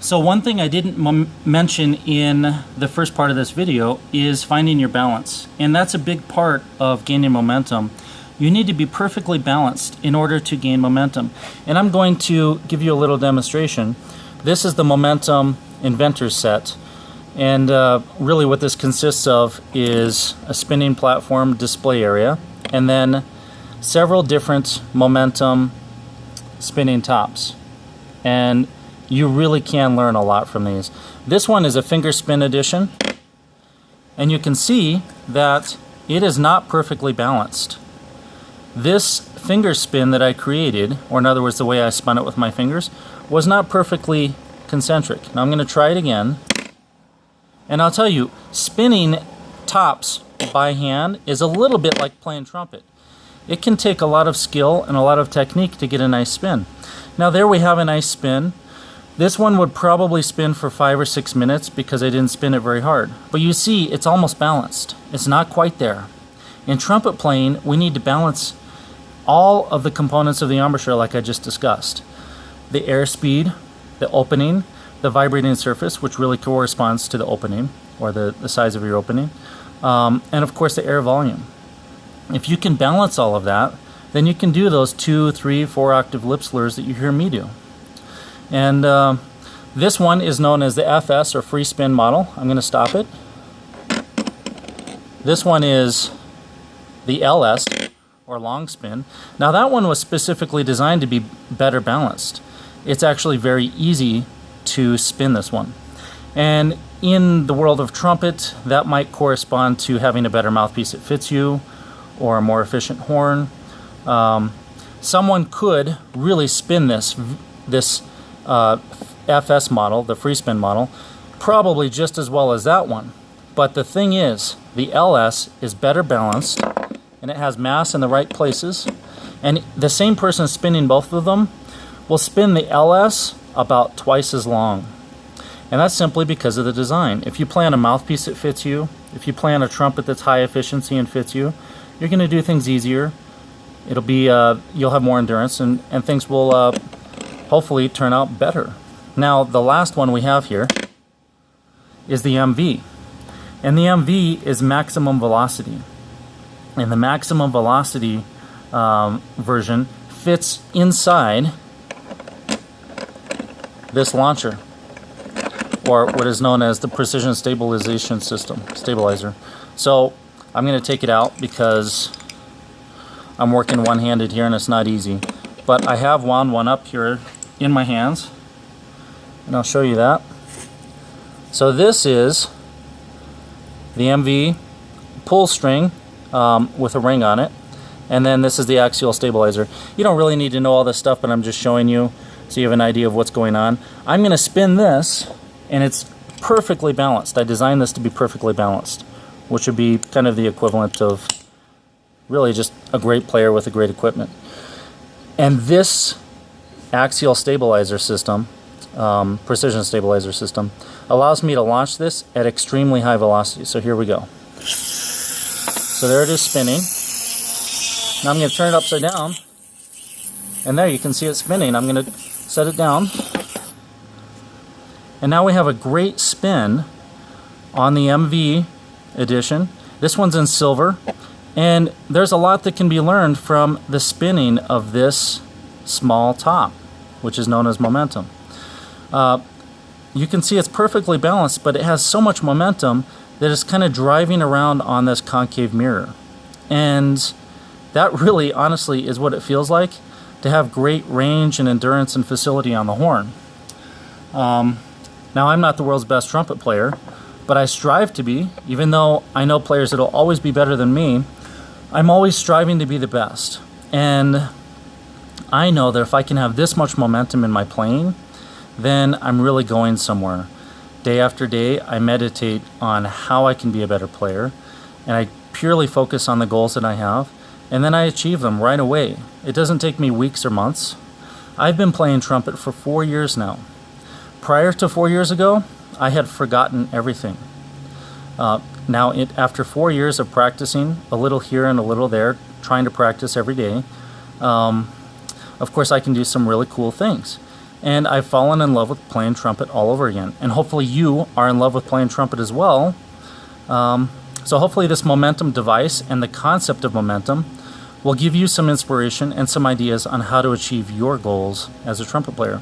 So one thing I didn't mention in the first part of this video is finding your balance. And that's a big part of gaining momentum. You need to be perfectly balanced in order to gain momentum. And I'm going to give you a little demonstration. This is the Momentum Inventor Set. And really what this consists of is a spinning platform display area and then several different momentum spinning tops. And you really can learn a lot from these. This one is a finger spin edition, and you can see that it is not perfectly balanced. This finger spin that I created, or in other words the way I spun it with my fingers, was not perfectly concentric. Now I'm going to try it again, and I'll tell you, spinning tops by hand is a little bit like playing trumpet. It can take a lot of skill and a lot of technique to get a nice spin. Now there we have a nice spin. This one would probably spin for 5 or 6 minutes because I didn't spin it very hard. But you see, it's almost balanced. It's not quite there. In trumpet playing, we need to balance all of the components of the embouchure like I just discussed. The airspeed, the opening, the vibrating surface, which really corresponds to the opening, or the size of your opening, and of course the air volume. If you can balance all of that, then you can do those 2, 3, 4 octave lip slurs that you hear me do. And this one is known as the FS, or free spin model. I'm going to stop it. This one is the LS, or long spin. Now that one was specifically designed to be better balanced. It's actually very easy to spin this one. And in the world of trumpet, that might correspond to having a better mouthpiece that fits you, or a more efficient horn. Someone could really spin this FS model, the free spin model, probably just as well as that one. But the thing is, the LS is better balanced, and it has mass in the right places. And the same person spinning both of them will spin the LS about twice as long. And that's simply because of the design. If you play on a mouthpiece that fits you, if you play on a trumpet that's high efficiency and fits you, you're going to do things easier. It'll be you'll have more endurance, and things will hopefully turn out better. Now the last one we have here is the MV, and the MV is maximum velocity, and the maximum velocity version fits inside this launcher, or what is known as the precision stabilization system stabilizer. So I'm going to take it out because I'm working one-handed here and it's not easy, but I have wound one up here in my hands, and I'll show you that. So this is the MV pull string with a ring on it, and then this is the axial stabilizer. You don't really need to know all this stuff, but I'm just showing you so you have an idea of what's going on. I'm going to spin this, and it's perfectly balanced. I designed this to be perfectly balanced, which would be kind of the equivalent of really just a great player with a great equipment. And this axial stabilizer system, precision stabilizer system, allows me to launch this at extremely high velocity. So here we go. So there it is spinning. Now I'm going to turn it upside down, and there you can see it spinning. I'm going to set it down, and now we have a great spin on the MV edition. This one's in silver, and there's a lot that can be learned from the spinning of this small top, which is known as momentum. You can see it's perfectly balanced, but it has so much momentum that it's kind of driving around on this concave mirror. And that really, honestly, is what it feels like to have great range and endurance and facility on the horn. Now, I'm not the world's best trumpet player, but I strive to be. Even though I know players that will always be better than me, I'm always striving to be the best. And I know that if I can have this much momentum in my playing, then I'm really going somewhere. Day after day, I meditate on how I can be a better player, and I purely focus on the goals that I have, and then I achieve them right away. It doesn't take me weeks or months. I've been playing trumpet for 4 years now. Prior to 4 years ago, I had forgotten everything. After 4 years of practicing, a little here and a little there, trying to practice every day, of course I can do some really cool things. and I've fallen in love with playing trumpet all over again. And hopefully you are in love with playing trumpet as well. So hopefully this momentum device and the concept of momentum will give you some inspiration and some ideas on how to achieve your goals as a trumpet player.